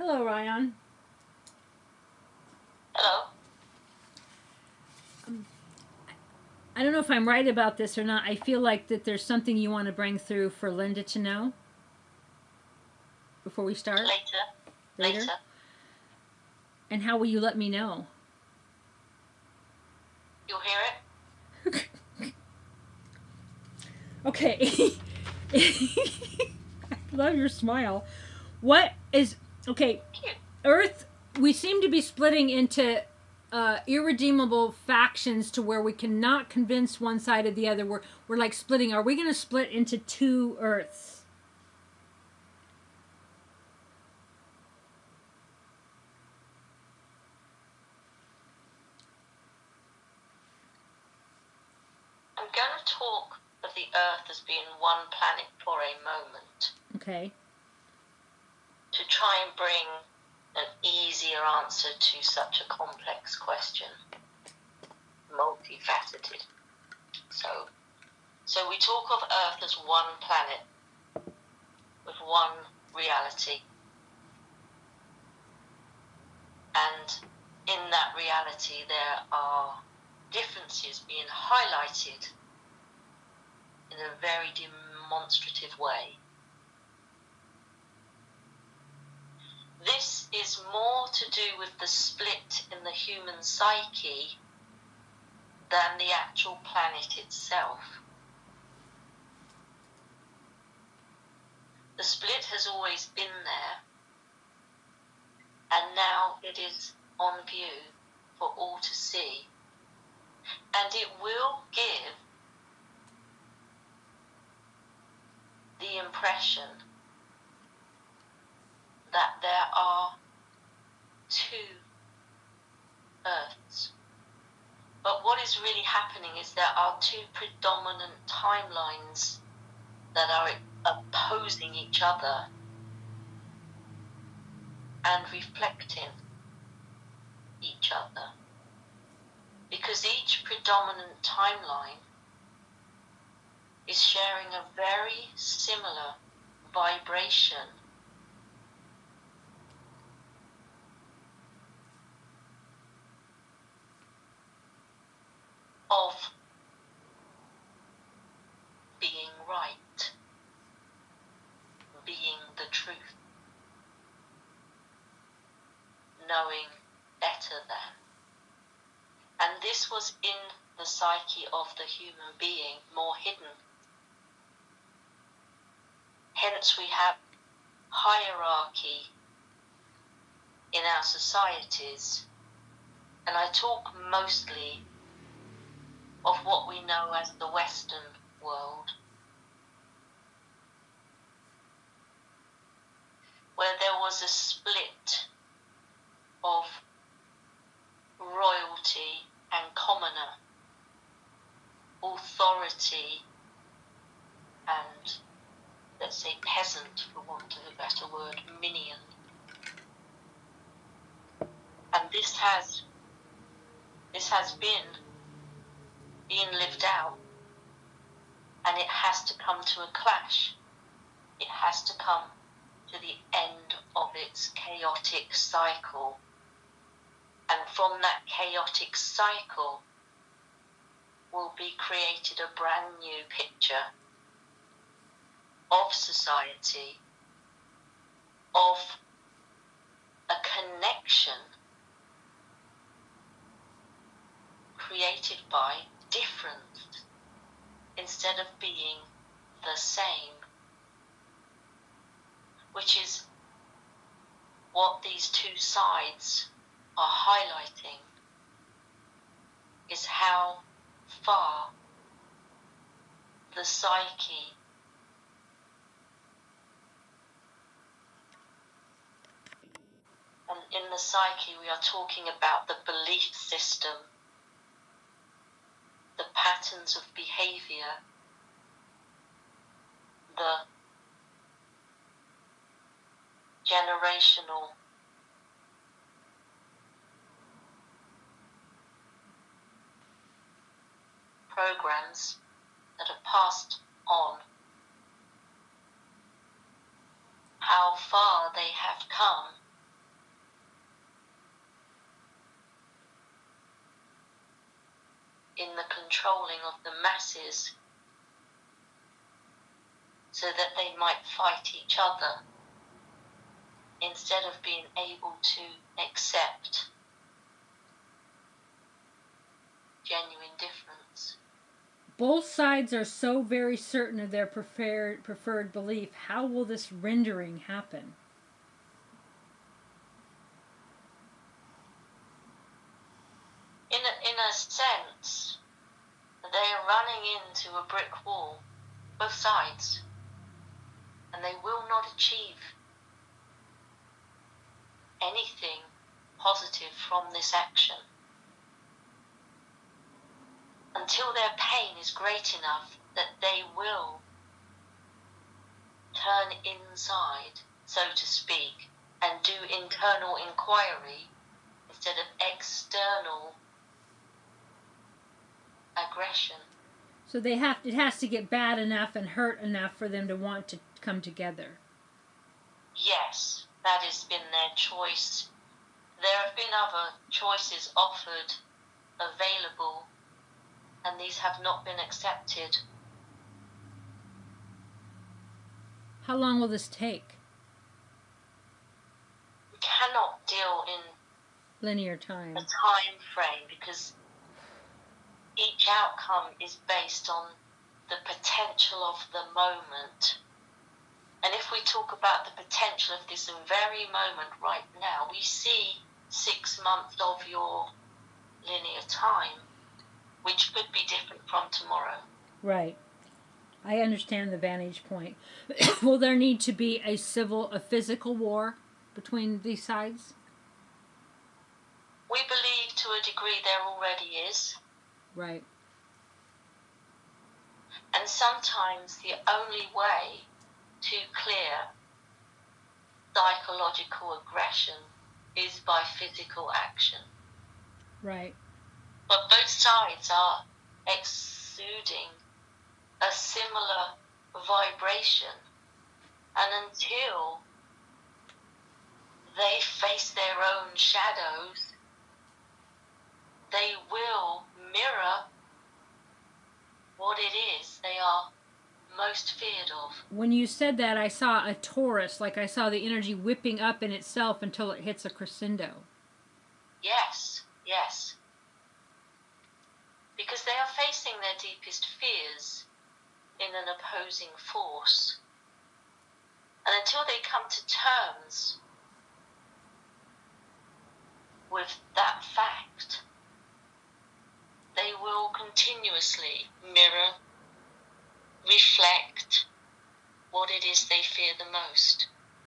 Hello, Rion. Hello. Um, I don't know if I'm right about this or not. I feel like that there's something you want to bring through for Linda to know before we start Later. later. Later. And how will you let me know? You'll hear it? Okay. I love your smile. What is okay? Cute. Earth. We seem to be splitting into irredeemable factions to where we cannot convince one side or the other. We're like splitting. Are we going to split into two Earths? I'm going to talk of the Earth as being one planet for a moment. Okay. To try and bring an easier answer to such a complex question. Multifaceted. So we talk of Earth as one planet with one reality. And in that reality there are differences being highlighted in a very demonstrative way. This is more to do with the split in the human psyche than the actual planet itself. The split has always been there, and now it is on view for all to see, and it will give the impression that there are two Earths. But what is really happening is there are two predominant timelines that are opposing each other and reflecting each other. Because each predominant timeline is sharing a very similar vibration of being right, being the truth, knowing better than. And this was in the psyche of the human being, more hidden. Hence we have hierarchy in our societies, and I talk mostly of what we know as the Western world, where there was a split of royalty and commoner, authority and, let's say, peasant, for want of a better word, minion. And this has been being lived out, and it has to come to a clash. It has to come to the end of its chaotic cycle. And from that chaotic cycle will be created a brand new picture of society, of a connection created by difference instead of being the same, which is what these two sides are highlighting, is how far the psyche and in the psyche we are talking about the belief system, the patterns of behavior, the generational programs that are passed on, how far they have come in the controlling of the masses so that they might fight each other instead of being able to accept genuine difference. Both sides are so very certain of their preferred belief. How will this rendering happen? In a sense, they are running into a brick wall, both sides, and they will not achieve anything positive from this action until their pain is great enough that they will turn inside, so to speak, and do internal inquiry instead of external aggression. So it has to get bad enough and hurt enough for them to want to come together. Yes, that has been their choice. There have been other choices offered, available, and these have not been accepted. How long will this take? We cannot deal in Linear time. a time frame because each outcome is based on the potential of the moment. And if we talk about the potential of this very moment right now, we see 6 months of your linear time, which could be different from tomorrow. Right. I understand the vantage point. Will there need to be a physical war between these sides? We believe to a degree there already is. Right. And sometimes the only way to clear psychological aggression is by physical action. Right. But both sides are exuding a similar vibration, and until they face their own shadows, they will mirror what it is they are most feared of. When you said that, I saw a torus, like I saw the energy whipping up in itself until it hits a crescendo. Yes, yes. Because they are facing their deepest fears in an opposing force. And until they come to terms with that fact, they will continuously mirror, reflect what it is they fear the most.